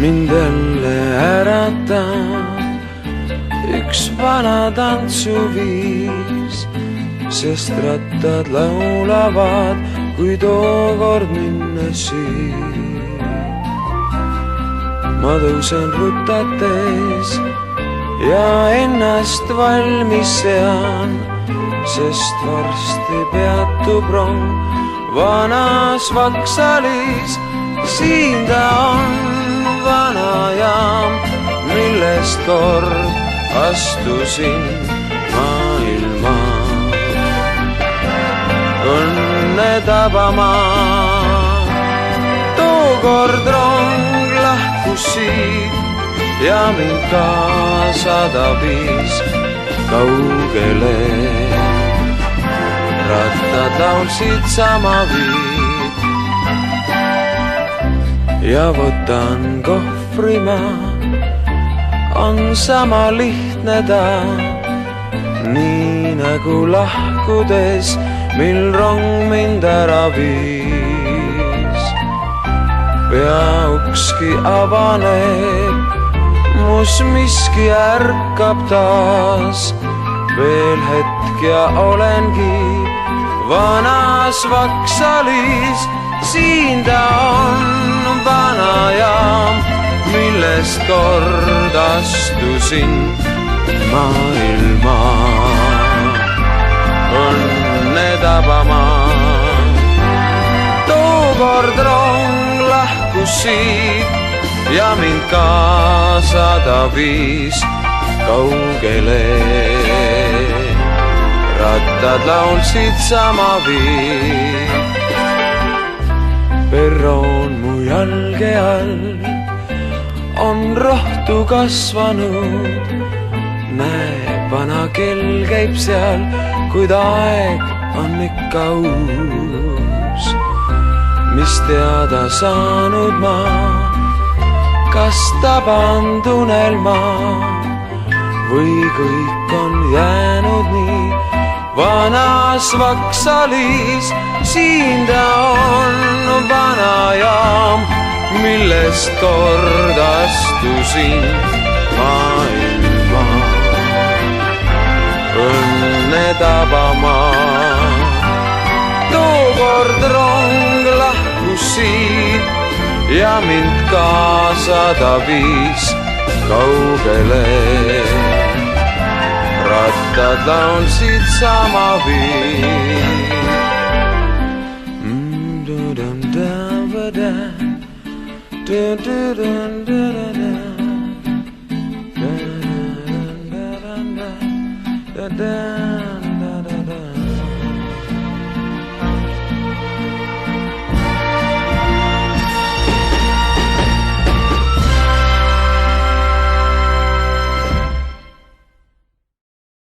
mind jälle äratab üks vana tantsuviis, sest rattad laulavad, kui tookord minnes siit. Ma tõusen rutates ja ennast valmis sean, sest varsti peatub rong vanas Vaksalis. Siin ta on, vana jaam, millest kord astusin maailma õnne tabama. Tookord rong lahkus siit ja mind kaasa tabis kaugele. Rattad laulsid sama viid ja võtan kohvri ma, on sama lihtne ta, nii nagu lahkudes, mil rong mind ära viis. Peaukski avaneb, mus miski ärkab taas, veel hetk ja olengi vanas Vaksalis. Siin ta on, vana jaam, millest kord astusin maailma õnne tabama. Tookord rong lahkus siit ja mind kaasa tabis kaugele. Rattad laulsid sama viid. Perroon mu jalge all on rohtu kasvanud, näe, vana kell käib seal, kuid aeg on ikka uus. Mis teada saanud ma, kas taban unelma või kõik on jäänud nii vanas Vaksalis. Siin ta on, vana jaam, millest kord astusin maailma õnne tabama. Tookord rong lahkus siit ja mind kaasa tabis kaugele. Rattad laulsid sama viid. Da